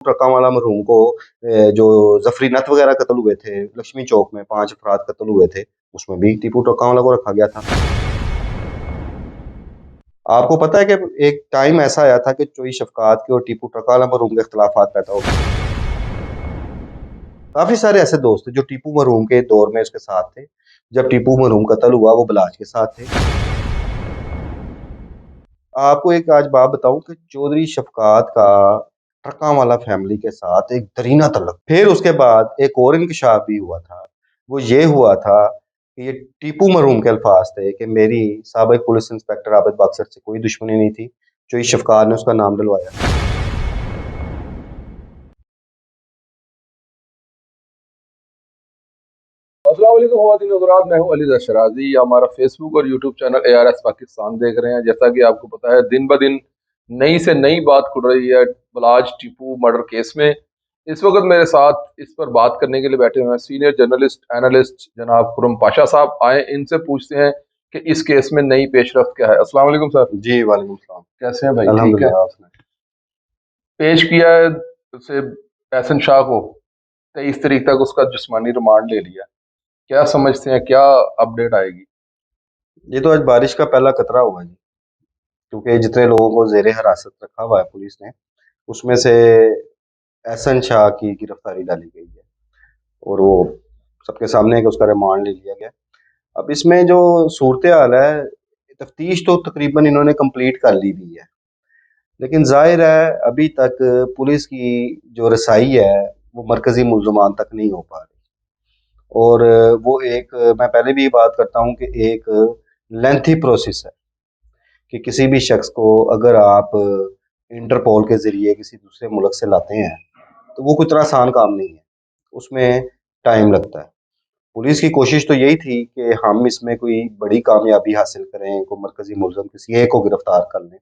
ट्रका वाला मरहूम को जो जफरी नत वगैरह कत्ल हुए थे लक्ष्मी चौक में 5 अफराद कत्ल हुए थे, उसमें भी टीपू ट्रका वाला को रखा गया था। आपको पता है कि एक टाइम ऐसा आया था कि चोई शफकात के और टीपू ट्रका वाला मरहूम के इख्तलाफात पैदा हो गए। काफ़ी सारे ऐसे दोस्त थे जो टीपू मरहूम के दौर में उसके साथ थे। जब टीपू मरहूम कत्ल हुआ वो बलाच के साथ थे। आपको एक आज बात बताऊं कि चौधरी शफकात का ट्रका वाला फैमिली के साथ एक दरीना तल्लुक। फिर उसके बाद एक और इंकशाफ भी हुआ था। वो ये हुआ था कि ये टीपू मरहूम के अल्फाज थे कि मेरी साबिक पुलिस इंस्पेक्टर आबिद बाक्सर से कोई दुश्मनी नहीं थी, चोई शफकात ने उसका नाम डलवाया। अस्सलाम वालेकुम ख़वातीन हज़रात, मैं हूं अली शराजी। हमारा फेसबुक और यूट्यूब चैनल ARS पाकिस्तान देख रहे हैं। जैसा कि आपको पता है, दिन ब दिन नई से नई बात खुल रही है बलाज टीपू मर्डर केस में। इस वक्त मेरे साथ इस पर बात करने के लिए बैठे हुए हैं सीनियर जर्नलिस्ट एनालिस्ट जनाब खुरम पाशा साहब। आए इनसे पूछते हैं कि इस केस में नई पेशरफ्त क्या है। अस्सलाम वालेकुम सर। जी वालेकुम सलाम। कैसे हैं भाई? ठीक है। अल्हम्दुलिल्लाह। आपने पेश किया है उसे एहसन शाह को 23 तारीख तक उसका जिस्मानी रिमांड ले लिया। क्या समझते हैं, क्या अपडेट आएगी? ये तो आज बारिश का पहला कतरा हुआ जी, क्योंकि जितने लोगों को जेर हिरासत रखा हुआ है पुलिस ने, उसमें से एहसन शाह की गिरफ्तारी डाली गई है और वो सबके सामने है कि उसका रिमांड ले लिया गया। अब इसमें जो सूरत हाल है, तफ्तीश तो तकरीबन इन्होंने कंप्लीट कर ली भी है, लेकिन जाहिर है अभी तक पुलिस की जो रसाई है वो मरकजी मुल्ज़मान तक नहीं हो पा रही। और वो एक, मैं पहले भी बात करता हूँ कि एक लेंथी प्रोसेस है कि किसी भी शख्स को अगर आप इंटरपोल के ज़रिए किसी दूसरे मुल्क से लाते हैं तो वो कोई इतना आसान काम नहीं है, उसमें टाइम लगता है। पुलिस की कोशिश तो यही थी कि हम इसमें कोई बड़ी कामयाबी हासिल करें, कोई मरकज़ी मुलज़म किसी एक को गिरफ़्तार कर लें,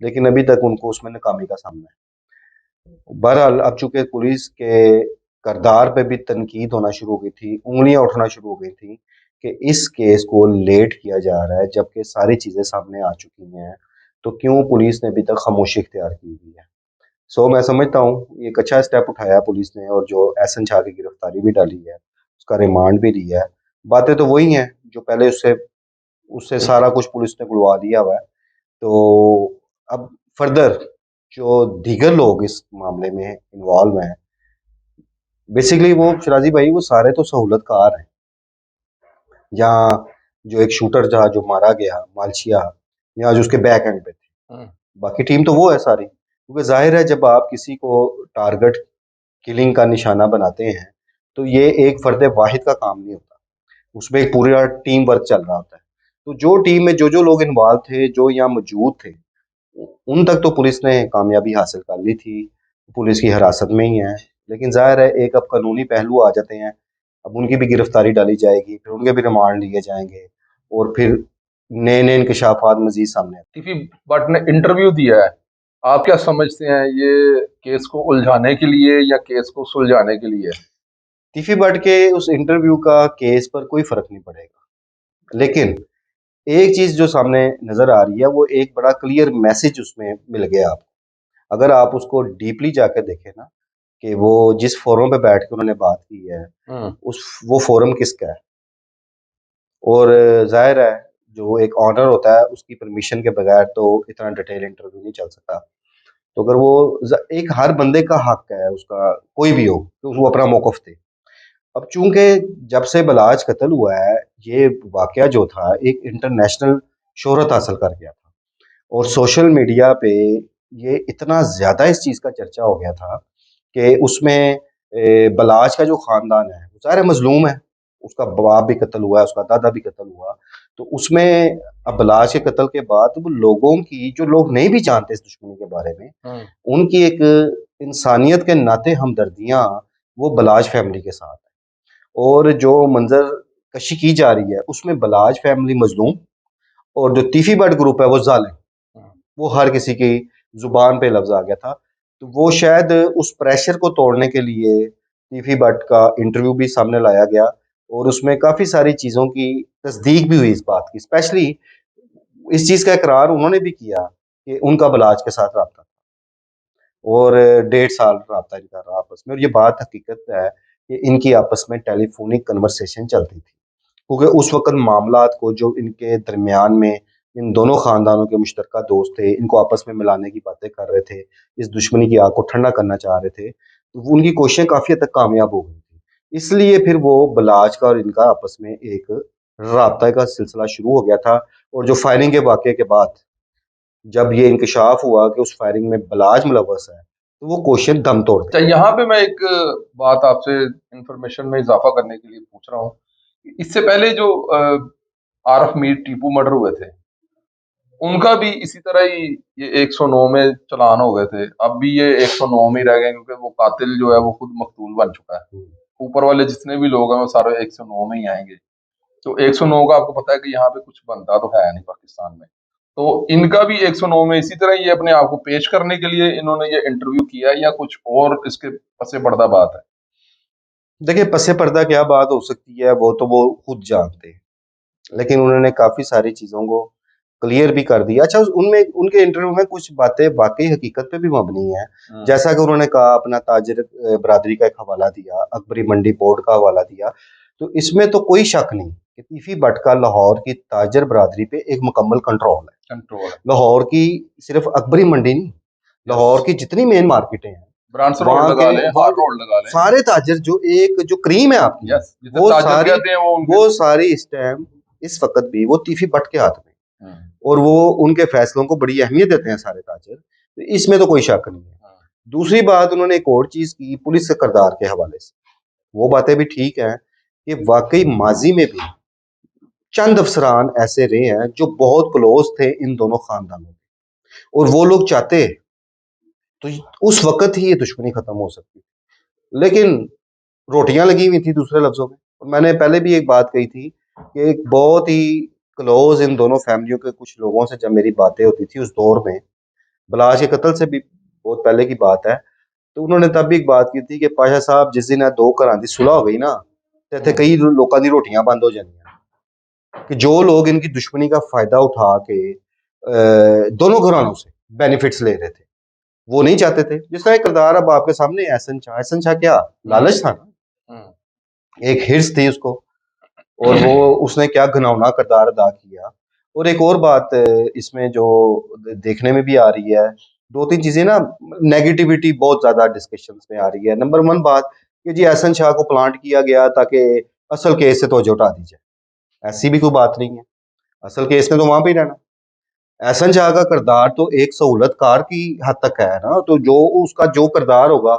लेकिन अभी तक उनको उसमें नाकामी का सामना है। बहरहाल अब चूँकि पुलिस के किरदार पे भी तनकीद होना शुरू हो गई थी, उँगलियाँ उठना शुरू हो गई थी कि इस केस को लेट किया जा रहा है जबकि सारी चीज़ें सामने आ चुकी हैं, तो क्यों पुलिस ने अभी तक खामोशी इख्तियार की हुई है। सो मैं समझता हूँ ये एक अच्छा स्टेप उठाया है पुलिस ने, और जो एहसन शाह की गिरफ्तारी भी डाली है, उसका रिमांड भी लिया है। बातें तो वही हैं जो पहले उससे उससे सारा कुछ पुलिस ने बुलवा दिया हुआ है। तो अब फर्दर जो दीगर लोग इस मामले में इन्वॉल्व हैं, बेसिकली वो शराजी भाई वो सारे तो सहूलतकार हैं। यहाँ जो एक शूटर था जो मारा गया मालशिया, यहाँ जो उसके बैक एंड पे थे, बाकी टीम तो वो है सारी, क्योंकि जाहिर है जब आप किसी को टारगेट किलिंग का निशाना बनाते हैं तो ये एक फर्द वाहिद का काम नहीं होता, उसमें एक पूरा टीम वर्क चल रहा होता है। तो जो टीम में जो लोग इन्वॉल्व थे, जो यहाँ मौजूद थे, उन तक तो पुलिस ने कामयाबी हासिल कर ली थी, पुलिस की हिरासत में ही है। लेकिन जाहिर है एक अब कानूनी पहलू आ जाते हैं, अब उनकी भी गिरफ्तारी डाली जाएगी, फिर उनके भी रिमांड लिए जाएंगे और फिर नए नए इंकशाफात मजीद सामने आते टिफी बट ने इंटरव्यू दिया है। आप क्या समझते हैं, ये केस को उलझाने के लिए या केस को सुलझाने के लिए? हैं। टिफी बट के उस इंटरव्यू का केस पर कोई फर्क नहीं पड़ेगा, लेकिन एक चीज़ जो सामने नज़र आ रही है वो एक बड़ा क्लियर मैसेज उसमें मिल गया आपको। अगर आप उसको डीपली जाकर देखें ना, कि वो जिस फोरम पे बैठ के उन्होंने बात की है, उस वो फोरम किसका है, और जाहिर है जो एक ऑनर होता है उसकी परमिशन के बगैर तो इतना डिटेल इंटरव्यू नहीं चल सकता। तो अगर वो एक हर बंदे का हक है उसका, कोई भी हो, तो वो अपना मौक़िफ़ दे। अब चूंकि जब से बलाज कत्ल हुआ है, ये वाकया जो था एक इंटरनेशनल शोहरत हासिल कर गया था, और सोशल मीडिया पे ये इतना ज़्यादा इस चीज़ का चर्चा हो गया था कि उसमें बलाज का जो ख़ानदान है वो ज़ाहिर है मज़लूम है, उसका बाप भी कत्ल हुआ है, उसका दादा भी कत्ल हुआ। तो उसमें अब बलाज के कत्ल के बाद वो लोगों की, जो लोग नहीं भी जानते इस दुश्मनी के बारे में, उनकी एक इंसानियत के नाते हमदर्दियाँ वो बलाज फैमिली के साथ है। और जो मंजर कशी की जा रही है उसमें बलाज फैमिली मजलूम और जो तीफी बट ग्रुप है वो जालिम, वो हर किसी की जुबान पे लफ्ज आ गया था। तो वो शायद उस प्रेशर को तोड़ने के लिए तीफी बट का इंटरव्यू भी सामने लाया गया, और उसमें काफ़ी सारी चीज़ों की तस्दीक भी हुई इस बात की। स्पेशली इस चीज़ का इकरार उन्होंने भी किया कि उनका बलाज के साथ रहा था, और 1.5 साल रहा इनका रहा आपस में। और ये बात हकीकत है कि इनकी आपस में टेलीफोनिक कन्वर्सेशन चलती थी, क्योंकि उस वक्त मामलात को जो इनके दरमियान में इन दोनों खानदानों के मुश्तरका दोस्त थे, इनको आपस में मिलाने की बातें कर रहे थे, इस दुश्मनी की आग को ठंडा करना चाह रहे थे, तो वो उनकी कोशिशें काफ़ी हद तक कामयाब हो गई थी। इसलिए फिर वो बलाज का और इनका आपस में एक राबता का सिलसिला शुरू हो गया था। और जो फायरिंग के वाक़े के बाद जब ये इंकशाफ हुआ कि उस फायरिंग में बलाज मुलव्वस है, तो वो कोशिशें दम तोड़ अच्छा, गई। यहाँ पे मैं एक बात आपसे इंफॉर्मेशन में इजाफा करने के लिए पूछ रहा हूँ। इससे पहले जो आरफ मीर टीपू मर्डर हुए थे, उनका भी इसी तरह ही ये 109 में चलान हो गए थे। अब भी ये 109 में ही रह गए, क्योंकि वो कातिल जो है वो खुद मकतूल बन चुका है। ऊपर वाले जितने भी लोग हैं वो सारे 109 में ही आएंगे। तो 109 का आपको पता है कि यहाँ पे कुछ बनता तो है नहीं पाकिस्तान में। तो इनका भी 109 में इसी तरह ये अपने आप को पेश करने के लिए इन्होंने ये इंटरव्यू किया है, या कुछ और इसके पसे पर्दा बात है? देखिए, पसे पर्दा क्या बात हो सकती है, वो तो वो खुद जानते हैं। लेकिन उन्होंने काफ़ी सारी चीज़ों को क्लियर भी कर दिया। अच्छा, उनमें उनके इंटरव्यू में कुछ बातें वाक़ई हकीकत पे भी मबनी हैं। जैसा कि उन्होंने कहा, अपना ताजिर बरादरी का एक हवाला दिया, अकबरी मंडी बोर्ड का हवाला दिया। तो इसमें तो कोई शक नहीं कि तीफी भट्ट का लाहौर की ताजिर बरादरी पे एक मुकम्मल कंट्रोल है। कंट्रोल है। लाहौर की सिर्फ अकबरी मंडी नहीं, लाहौर की जितनी मेन मार्केटें हैं, ब्रांड्स रोड वहाँ लगा के लें, वहाँ हार के रोड लगा लें। सारे ताजिर जो क्रीम है आपकी, यस, जिसे वो ताजर सारी कहते हैं वो उनके। वो सारी इस टाइम इस वक्त भी वो तीफी भट्ट के हाथ में। हम्म, और वो उनके फैसलों को बड़ी अहमियत देते हैं सारे ताजिर, तो इसमें तो कोई शक नहीं है। दूसरी बात, उन्होंने एक और चीज़ की पुलिस के किरदार के हवाले से, वो बातें भी ठीक हैं कि वाकई माजी में भी चंद अफसरान ऐसे रहे हैं जो बहुत क्लोज थे इन दोनों खानदानों के, और वो लोग चाहते तो उस वक्त ही ये दुश्मनी खत्म हो सकती थी। लेकिन रोटियां लगी हुई थी, दूसरे लफ्जों में। और मैंने पहले भी एक बात कही थी कि एक बहुत ही क्लोज इन दोनों फैमिलियों के कुछ लोगों से जब मेरी बातें होती थी उस दौर में, बलाज के कत्ल से भी बहुत पहले की बात है, तो उन्होंने तब भी एक बात की थी कि पाशा साहब, जिस दिन दो घरां दी सुलह हो गई ना, तो इत्थे कई लोगों दी रोटियां बंद हो जानियां। कि जो लोग इनकी दुश्मनी का फायदा उठा के दोनों घरानों से बेनिफिट्स ले रहे थे, वो नहीं चाहते थे। जिसका एक किरदार अब आपके सामने है, एहसन शाह क्या लालच था ना, एक हिर्स थी उसको, और वो उसने क्या घिनौना किरदार अदा किया। और एक और बात इसमें जो देखने में भी आ रही है, दो तीन चीजें ना, नेगेटिविटी बहुत ज्यादा डिस्कशंस में आ रही है। नंबर वन बात कि जी एहसन शाह को प्लांट किया गया ताकि असल केस से तवज्जो हटा दी जाए, ऐसी भी कोई बात नहीं है। असल केस में तो वहां पे ही रहना। एहसन शाह का किरदार तो एक सहूलतकार की हद तक है ना, तो जो उसका जो किरदार होगा,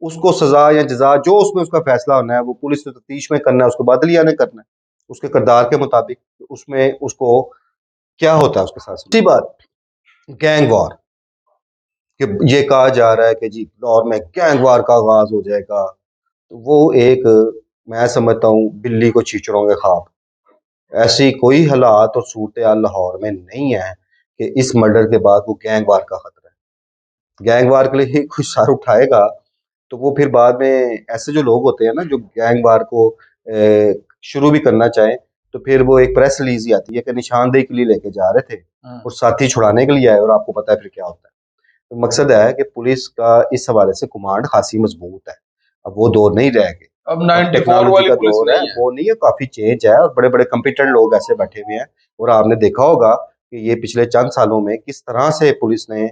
उसको सजा या जजा जो उसमें उसका फैसला होना है, वो पुलिस ने तफ्तीश में करना है, उसको बादलिया ने करना है उसके किरदार के मुताबिक, उसमें उसको क्या होता है उसके साथ। दूसरी बात, गैंग वॉर, कि ये कहा जा रहा है कि जी लाहौर में गैंग वॉर का आगाज हो जाएगा, तो वो एक, मैं समझता हूँ बिल्ली को चीचड़ों के ख्वाब। ऐसी कोई हालात और सूरत हाल लाहौर में नहीं है कि इस मर्डर के बाद वो गैंग वार का खतरा है। गैंग वार के लिए कुछ सर उठाएगा तो वो फिर बाद में, ऐसे जो लोग होते हैं ना जो गैंग वार को शुरू भी करना चाहें, तो फिर वो एक प्रेस रिलीज ही आती है कि निशानदेही के लिए लेके जा रहे थे और साथी छुड़ाने के लिए आए, और आपको पता है फिर क्या होता है। तो मकसद है कि पुलिस का इस हवाले से कमांड खासी मजबूत है। अब वो दौर नहीं रह गए, अब अब 94 टेक्नोलॉजी वाली का पुलिस दौर है, नहीं है। वो नहीं है, काफी चेंज है, और बड़े बड़े कंपिटेंट लोग ऐसे बैठे हुए हैं। और आपने देखा होगा कि ये पिछले चंद सालों में किस तरह से पुलिस ने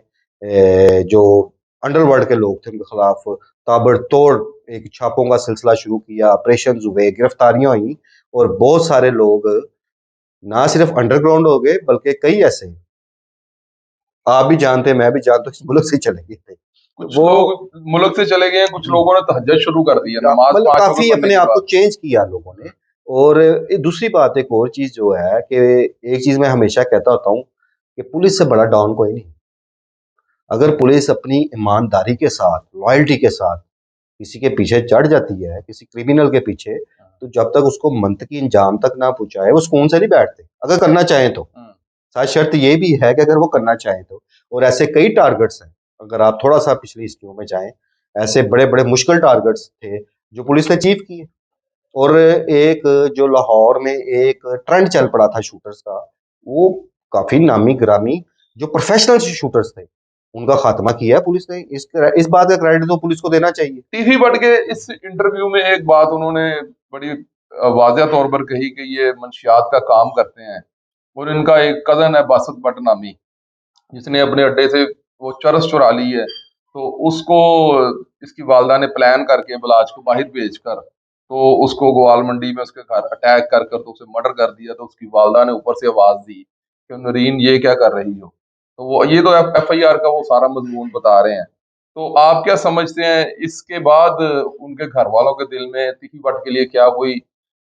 जो अंडरवर्ल्ड के लोग थे उनके खिलाफ ताबड़तोड़ एक छापों का सिलसिला शुरू किया, ऑपरेशन हुए, गिरफ्तारियां हुई, और बहुत सारे लोग ना सिर्फ अंडरग्राउंड हो गए बल्कि कई ऐसे, आप भी जानते हैं मैं भी जानता हूँ, इस मुल्क से चले गए थे। कुछ वो लोग मुल्क से चले गए हैं, कुछ लोगों ने तहज्जुद शुरू कर दी है नमाज मतलब 5 वक्त काफी पढ़ने अपने के आप को बाद। चेंज किया लोगों ने। और दूसरी बात, एक और चीज जो है कि एक चीज मैं हमेशा कहता होता हूँ कि पुलिस से बड़ा डॉन कोई नहीं। अगर पुलिस अपनी ईमानदारी के साथ, लॉयल्टी के साथ किसी के पीछे चढ़ जाती है, किसी क्रिमिनल के पीछे, तो जब तक उसको मंतकी इंजाम तक ना पहुंचाए वो सुकून से नहीं बैठते, अगर करना चाहें तो। साथ शर्त ये भी है कि अगर वो करना चाहें तो। और ऐसे कई टारगेट्स हैं, अगर आप थोड़ा सा पिछली हिस्ट्रियों में जाएं, ऐसे बड़े बड़े मुश्किल टारगेट्स थे जो पुलिस ने अचीव किए। और एक जो लाहौर में एक ट्रेंड चल पड़ा था शूटर्स का, वो काफी नामी गिरामी जो प्रोफेशनल शूटर्स थे, उनका खात्मा किया है पुलिस ने। इस बात का क्रेडिट तो पुलिस को देना चाहिए। टीवी बट के इस इंटरव्यू में एक बात उन्होंने बड़ी वाज़ह तौर पर कही कि ये मंशियात का काम करते हैं और इनका एक कजन है बासत भट्ट नामी, जिसने अपने अड्डे से वो चरस चुरा ली है, तो उसको इसकी वालदा ने प्लान करके बलाज को बाहर भेजकर तो उसको ग्वाल मंडी में उसके घर अटैक कर कर तो उसे मर्डर कर दिया। तो उसकी वालदा ने ऊपर से आवाज दी कि नरीन ये क्या कर रही हो। तो वो ये तो FIR का वो सारा मजमून बता रहे हैं। तो आप क्या समझते हैं इसके बाद उनके घर वालों के दिल में तिकी भट्ट के लिए क्या कोई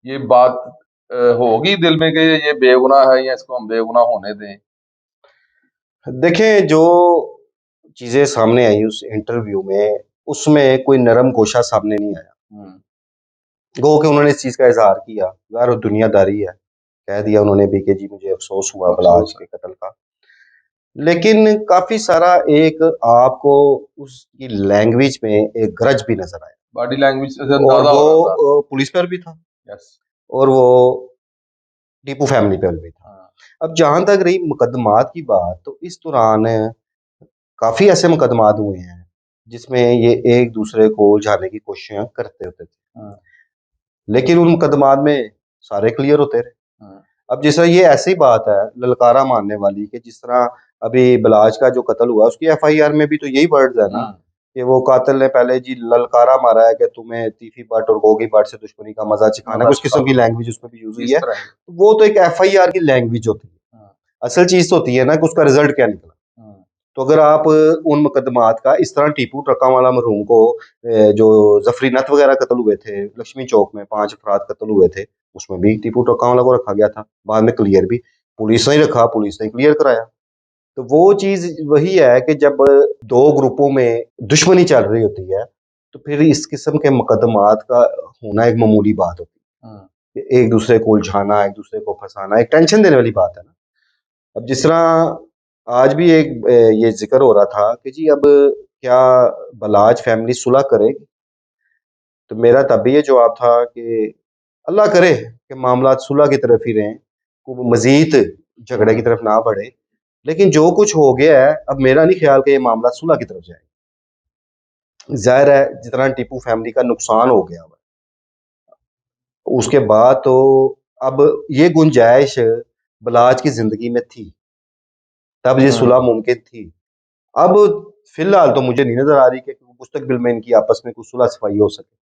ये बात होगी दिल में कि ये बेगुनाह है या इसको हम बेगुनाह होने दें? देखें, जो चीजें सामने आई उस इंटरव्यू में, उसमें कोई नरम गोशा सामने नहीं आया। हम्म, गो कि उन्होंने इस चीज का इजहार किया, यार वो दुनियादारी है, कह दिया उन्होंने भी कि जी मुझे अफसोस हुआ बलाज अफसोस है। के कत्ल का। लेकिन काफी सारा एक आपको उसकी लैंग्वेज में एक गरज भी नजर आया, बॉडी लैंग्वेज से और अंदाजा वो हो रहा था। पुलिस पर भी था यस। और वो टीपू फैमिली पर भी था। हाँ। अब जहां तक रही मुकदमात की बात, तो इस दौरान काफी ऐसे मुकदमात हुए हैं जिसमें ये एक दूसरे को उलझाने की कोशिशें करते होते थे, हाँ। लेकिन उन मुकदमात में सारे क्लियर होते रहे। हाँ। अब जिस तरह ये ऐसी बात है ललकारा मारने वाली, कि जिस तरह अभी बलाज का जो कत्ल हुआ उसकी FIR में भी तो यही वर्ड्स है ना, हम्म, कि वो कातिल ने पहले जी ललकारा मारा है कि तुम्हें तीफी भट्ट और गोगी भट्ट से दुश्मनी का मजा चिखाना है, मजा कुछ चखा किस्म की दो लैंग्वेज उसमें भी यूज हुई इस है। तरह ही। तो वो तो एक FIR की लैंग्वेज होती है, हाँ। असल चीज तो होती है ना कि उसका रिजल्ट क्या निकला। हाँ। तो अगर आप उन मुकदमात का इस तरह टीपू ट्रकावाला मरहूम को जो जफरी नत वगैरह कत्ल हुए थे लक्ष्मी चौक में 5 अफराद कत्ल हुए थे, उसमें भी टीपू ट्रकावाला को रखा गया था, बाद में क्लियर भी पुलिस ने ही रखा, पुलिस ने क्लियर कराया। तो वो चीज वही है कि जब दो ग्रुपों में दुश्मनी चल रही होती है, तो फिर इस किस्म के मुकदमात का होना एक मामूली बात होती हाँ। है, कि एक दूसरे को उलझाना, एक दूसरे को फंसाना एक टेंशन देने वाली बात है ना। अब जिस तरह आज भी एक ये जिक्र हो रहा था कि जी अब क्या बलाज फैमिली सुलह करेगी, तो मेरा तब भी ये जवाब था कि अल्लाह करे कि मामला सुलह की तरफ ही रहें, को मजीद झगड़े की हम्म, तरफ ना बढ़े। लेकिन जो कुछ हो गया है, अब मेरा नहीं ख्याल कि ये मामला सुलह की तरफ जाए। जाहिर है जितना टीपू फैमिली का नुकसान हो गया हुआ है, उसके बाद तो अब ये गुंजाइश बलाज की जिंदगी में थी, तब ये सुलह हम्म। मुमकिन थी। अब फिलहाल तो मुझे नहीं नजर आ रही कि मुस्तकबिल में इनकी आपस में कुछ सुलह सफाई हो सके।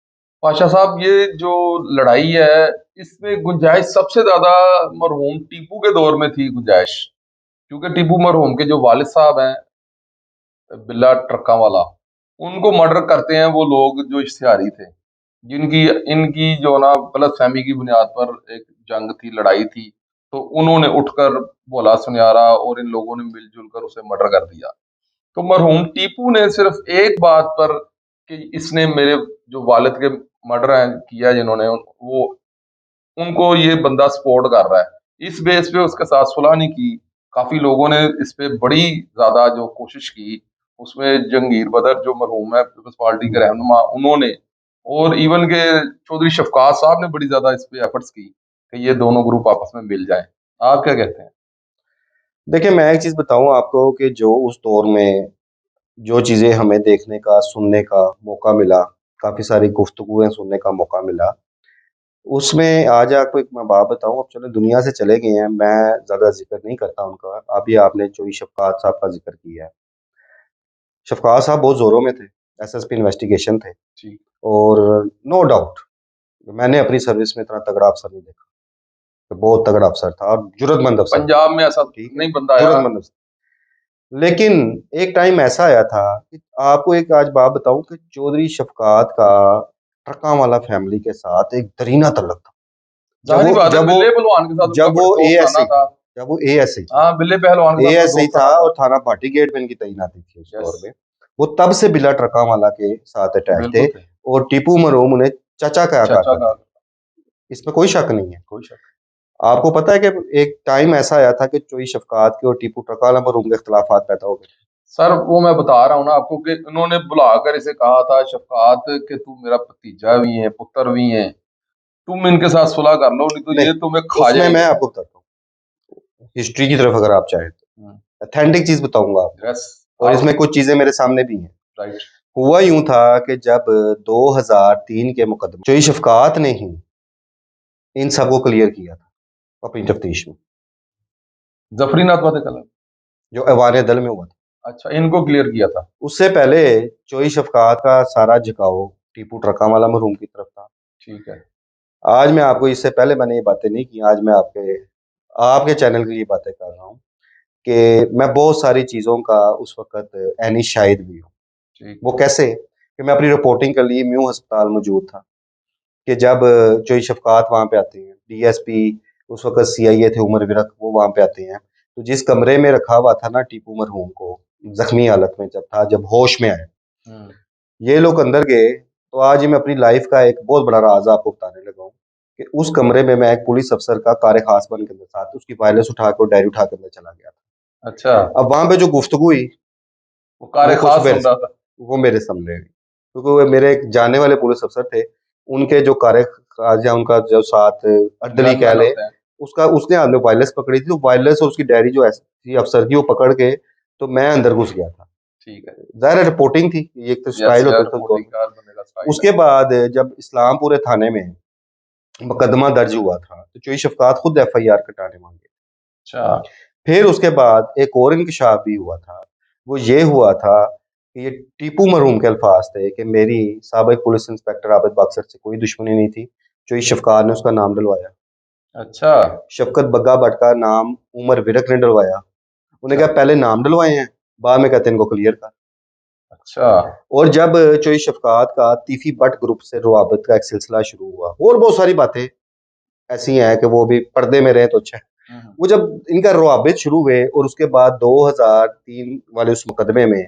पाशा साहब ये जो लड़ाई है इसमें गुंजाइश सबसे ज्यादा मरहूम टीपू के दौर में थी गुंजाइश, क्योंकि टीपू मरहूम के जो वालिद साहब हैं बिल्ला ट्रक्का वाला, उनको मर्डर करते हैं वो लोग जो इश्तिहारी थे, जिनकी इनकी जो ना गलत फहमी की बुनियाद पर एक जंग थी, लड़ाई थी। तो उन्होंने उठकर बोला सुनियारा और इन लोगों ने मिलजुल कर उसे मर्डर कर दिया। तो मरहूम टीपू ने सिर्फ एक बात पर कि इसने मेरे जो वालिद के मर्डर किया जिन्होंने वो उनको ये बंदा सपोर्ट कर रहा है, इस बेस पे उसके साथ सुलह नहीं की। काफी लोगों ने इस पे बड़ी ज्यादा जो कोशिश की, उसमें जंगीर बदर जो मरहूम है पीपल्स पार्टी के रहनुमा उन्होंने, और इवन के चौधरी शफकात साहब ने बड़ी ज्यादा इस पे एफर्ट्स की कि ये दोनों ग्रुप आपस में मिल जाएं। आप क्या कहते हैं? देखिए, मैं एक चीज बताऊं आपको कि जो उस दौर में जो चीजें हमें देखने का सुनने का मौका मिला, काफी सारी गुफ्तगुएं सुनने का मौका मिला, उसमें आज आपको एक मैं बात बताऊं। अब चलो दुनिया से चले गए हैं, मैं ज्यादा जिक्र नहीं करता उनका। अभी आपने चौधरी शफकात साहब का जिक्र किया है, शफकात साहब बहुत जोरों में थे, SSP इन्वेस्टिगेशन थे, जी। और नो डाउट मैंने अपनी सर्विस में इतना तगड़ा अफसर नहीं देखा, तो बहुत तगड़ा अफसर था और जुर्रतमंद अफसर था। पंजाब में ऐसा ठीक है, नहीं बंदा आया। जुर्रतमंद अफसर। लेकिन एक टाइम ऐसा आया था कि आपको एक आज बात बताऊं कि चौधरी शफकात का ट्रकां वाला फैमिली के साथ एक दरीना तल्लक था। जब जाहिर वो बात है जब वो बिल्ले पहलवान के साथ उनका जब वो बड़ा एएसआई दोस्ताना था। था, जब वो एएसआई था, हाँ, बिल्ले पहलवान के साथ उनका एएसआई था दोस्ताना था। और थाना भाटी गेट में इनकी तैनाती थी उस यस। दौर में। वो तब से बिला ट्रकांवाला के साथ अटैच थे, बिल्कुल थे। और टीपू मरहूम उन्हें चाचा कहा चाचा करते का थे, इसमें कोई शक नहीं है। कोई शक। आपको पता है कि एक टाइम ऐसा आया था कि चोई शफकात के और टीपू ट्रकांवाला मरहूम के इख्तलाफात पैदा हो गए। सर वो मैं बता रहा हूँ ना आपको कि उन्होंने बुलाकर इसे कहा था शफकात कि तू मेरा भतीजा भी है पुत्र भी है, तुम इनके साथ सुलह कर लो नहीं तो नहीं, ये तुम्हें खा उसमें मैं जाएंगे। आपको बताता हूँ हिस्ट्री की तरफ, अगर आप चाहें तो हम्म, ऑथेंटिक चीज बताऊंगा आपको। यस। और इसमें कुछ चीजें मेरे सामने भी हैं। राइट। हुआ यूं था कि जब 2003 के मुकदमे जोई शफकात ने ही इन सबको क्लियर किया था अपनी तफ्तीश में, जफरीनाथ वादे कलम। जो ऐवान दल में हुआ था। अच्छा, इनको क्लियर किया था। उससे पहले जोई शफकात का सारा झुकाव टीपू ट्रकावाला मरहूम की तरफ था। ठीक है। आज मैं आपको, इससे पहले मैंने ये बातें नहीं की, आज मैं आपके चैनल के लिए बातें कर रहा हूँ कि मैं बहुत सारी चीज़ों का उस वक्त ऐनी शाहिद भी हूँ। ठीक। वो कैसे कि मैं अपनी रिपोर्टिंग के लिए म्यू अस्पताल मौजूद था कि जब जोई शफकात वहाँ पे आते हैं, डीएसपी उस वक्त सीआईए थे उमर विरक, वो वहाँ पे आते हैं, तो जिस कमरे में रखा हुआ था ना टीपू मरहूम को, जख्मी हालत में जब था, जब होश में आए, ये लोग अंदर गए, तो आज मैं अपनी लाइफ का एक बहुत बड़ा राज आपको बताने लगा हूँ कि उस कमरे में मैं एक पुलिस अफसर का कार खास बन के अंदर साथ उसकी वायरलेस उठा के और डायरी उठा के अंदर चला गया था। अच्छा, अब वहां पे जो गुफ्तगू हुई वो कार वो कुछ खास सुन रहा था। वो मेरे सामने हुई, क्योंकि वो मेरे एक जाने वाले पुलिस अफसर थे, उनके जो कार खास या उनका जो साथ अर्दली कह गनमैन ले, होते हैं। उसका उसने हाथ में वायरलेस पकड़ी थी, तो वायरलेस और उसकी डायरी जो ऐसी अफसर की वो पकड़ के तो मैं अंदर घुस गया था। ठीक है। ज़ाहिर रिपोर्टिंग थी, ये एक तो यस स्टाइल यार, होता था रिपोर्टिंग कार बंदे का स्टाइल है। उसके बाद जब इस्लामपुरे थाने में मुकदमा दर्ज हुआ था तो जोई शफकात खुद एफआईआर कटाने मांगे। अच्छा। फिर उसके बाद एक और इंकशाफ भी हुआ था, वो ये हुआ था कि ये टीपू मरहूम के अल्फाज थे कि मेरी साबिक पुलिस इंस्पेक्टर आबिद बाक्सर से कोई दुश्मनी नहीं थी, जोई शफकात ने उसका नाम डलवाया। अच्छा। शफकत बग्गा भट्ट का नाम उमर विरक ने डलवाया। उन्हें अच्छा। कहा पहले नाम डलवाए हैं, बाद में कहते हैं इनको क्लियर कर। अच्छा। और जब जोई शफकात का तीफी भट्ट ग्रुप से रुआबत का एक सिलसिला शुरू हुआ, और बहुत सारी बातें ऐसी हैं कि वो भी पर्दे में रहे तो अच्छा है। वो जब इनका रुआबित शुरू हुए और उसके बाद 2003 वाले उस मुकदमे में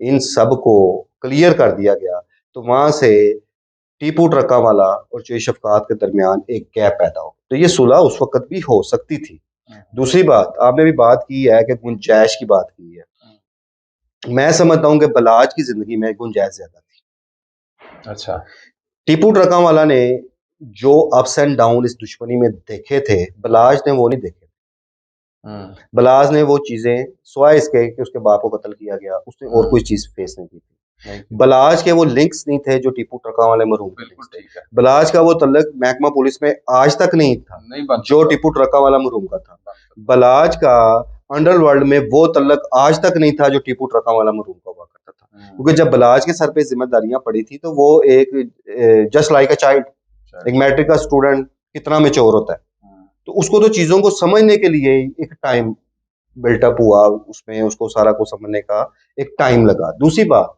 इन सब को क्लियर कर दिया गया, तो वहां से टीपू ट्रकावाला और जोई शफकात के दरमियान एक गैप पैदा हो, तो ये सुलह उस वक्त भी हो सकती थी। दूसरी बात आपने भी बात की है कि गुंजाइश की बात की है, मैं समझता हूँ कि बलाज की जिंदगी में गुंजाइश ज्यादा थी। अच्छा। टीपू ट्रकावाला ने जो अप्स एंड डाउन इस दुश्मनी में देखे थे, बलाज ने वो नहीं देखे। बलाज ने वो चीजें सिवाय इसके कि उसके बाप को कत्ल किया गया, उसने और कोई चीज फेस नहीं की थी। बलाज के वो लिंक्स नहीं थे जो टीपू ट्रकावाले मरहूम के लिंक्स थे। बलाज का वो तल्लक महकमा पुलिस में आज तक नहीं था जो टीपू ट्रकावाला मरहूम का था। बलाज का अंडरवर्ल्ड में वो तल्लक आज तक नहीं था जो टीपू ट्रकावाला मरहूम का हुआ करता था, क्योंकि जब बलाज के सर पे जिम्मेदारियां पड़ी थी तो वो एक जस्ट लाइक अ चाइल्ड, एक मैट्रिक का स्टूडेंट कितना मेच्योर होता है, तो उसको तो चीजों को समझने के लिए एक टाइम बिल्टअप हुआ, उसमें उसको सारा को समझने का एक टाइम लगा। दूसरी बात,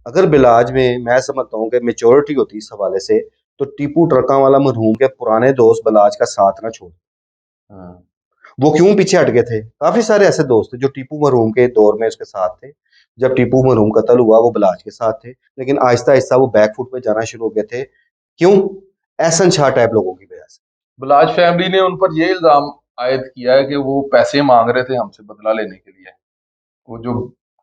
अगर बिलाज में मैं समझता हूँ कि मेच्योरिटी होती इस हवाले से, तो टीपू ट्रकावाला मरहूम के पुराने दोस्त बलाज का साथ ना छोड़। वो क्यों पीछे हट गए थे? काफी सारे ऐसे दोस्त थे जो टीपू मरहूम के दौर में उसके साथ थे, जब टीपू मरहूम कत्ल हुआ वो बलाज के साथ थे, लेकिन आहिस्ता आहिस्ता वो बैकफुट पे जाना शुरू हो गए थे। क्यों? एहसन शाह टाइप लोगों की वजह से। बलाज फैमिली ने उन पर ये इल्जाम आयद किया है कि वो पैसे मांग रहे थे हमसे बदला लेने के लिए। वो जो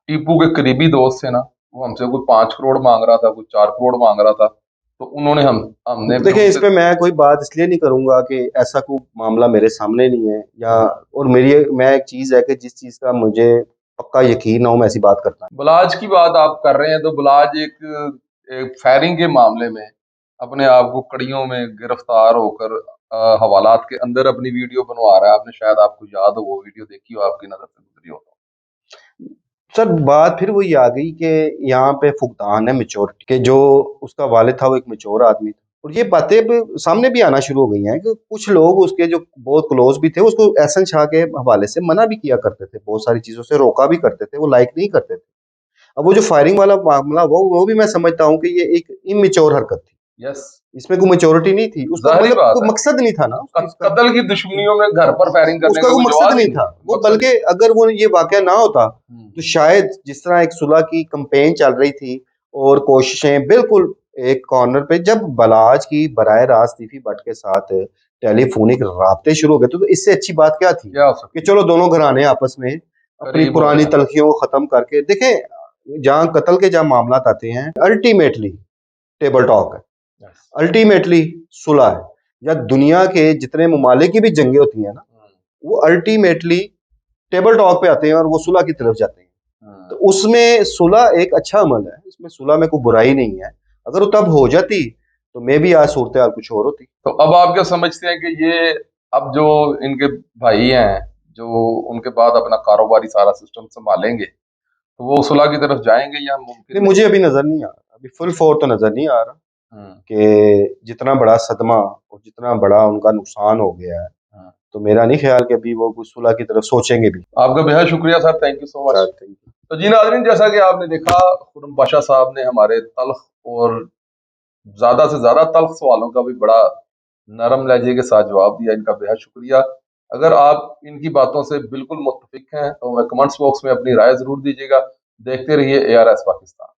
टीपू के करीबी दोस्त थे ना, वो हमसे कोई 5 करोड़ मांग रहा था, कोई 4 करोड़ मांग रहा था, तो उन्होंने हमने फिर देखिए, इस उनसे पे मैं कोई बात इसलिए नहीं करूंगा कि ऐसा कोई मामला मेरे सामने नहीं है, या और मेरी मैं एक चीज है कि जिस चीज का मुझे पक्का यकीन ना हो मैं ऐसी बात करता हूँ। बलाज की बात आप कर रहे हैं, तो बलाज एक फायरिंग के मामले में अपने आप को कड़ियों में गिरफ्तार होकर हवालात के अंदर अपनी वीडियो बनवा रहा है। आपने शायद, आपको याद हो, वो वीडियो देखी हो, आपकी नजर से गुजरी हो। सर बात फिर वही आ गई कि यहाँ पे फुकदान है मेच्योरिटी के, जो उसका वालिद था वो एक मेच्योर आदमी था, और ये बातें अब सामने भी आना शुरू हो गई हैं कि कुछ लोग उसके जो बहुत क्लोज भी थे उसको एहसन शाह के हवाले से मना भी किया करते थे, बहुत सारी चीजों से रोका भी करते थे, वो लाइक नहीं करते थे। अब वो जो फायरिंग वाला मामला वो भी मैं समझता हूँ कि ये एक इमेच्योर हरकत थी। यस, इसमें कोई मेच्योरिटी नहीं थी, उसका जाहिर मतलब बात कोई है। मकसद नहीं था ना उस चीज का, कत्ल की दुश्मनियों में घर पर फायरिंग करने उसका का कोई कोई मकसद जवाब ही नहीं था वो, मकसद बल्कि अगर वो ये वाकया ना होता तो शायद जिस तरह एक सुलह की कंपेन चल रही थी और कोशिशें बिल्कुल एक कॉर्नर पे, जब बलाज की बराह रास्त तीफी भट्ट के साथ टेलीफोनिक राब्ते शुरू हो गए तो इससे अच्छी बात क्या थी क्या हो सकता कि चलो दोनों घराने आपस में अपनी करीब हो पुरानी गया। तलखियों को खत्म करके देखें। जहां कत्ल के जहां मामला आते हैं अल्टीमेटली टेबल टॉक है, यस। अल्टीमेटली सुलह है, या दुनिया के जितने ममालिक की भी जंगें होती हैं ना, वो अल्टीमेटली टेबल टॉक पे आते हैं और वो सुलह की तरफ जाते हैं। तो उसमें सुलह एक अच्छा अमल है, इसमें सुलह में कोई बुराई नहीं है। अगर वो तब हो जाती तो मे भी आज सूरत हाल कुछ और होती। तो अब आप क्या समझते हैं कि ये अब जो इनके भाई हैं जो उनके बाद अपना कारोबारी सारा सिस्टम संभालेंगे तो वो सुलह की तरफ जाएंगे या मुमकिन नहीं, नहीं? मुझे अभी नजर नहीं आ रहा, अभी फुल फोर तो नजर नहीं आ रहा हम्म, कि जितना बड़ा सदमा और जितना बड़ा उनका नुकसान हो गया है, हाँ। तो मेरा नहीं ख्याल कि अभी वो कुछ सुलह की तरफ सोचेंगे भी। आपका बेहद शुक्रिया sir, thank you so much. Sir thank you. तो जी नाज़रीन, जैसा कि आपने देखा, खुर्रम पाशा साहब ने हमारे तल्ख और ज्यादा से ज्यादा तल्ख सवालों का भी बड़ा नरम लहजे के साथ जवाब दिया। इनका बेहद शुक्रिया। अगर आप इनकी बातों से बिल्कुल मुत्तफिक हैं तो हमें कमेंट्स बॉक्स में अपनी राय जरूर दीजिएगा। देखते रहिए ARS पाकिस्तान।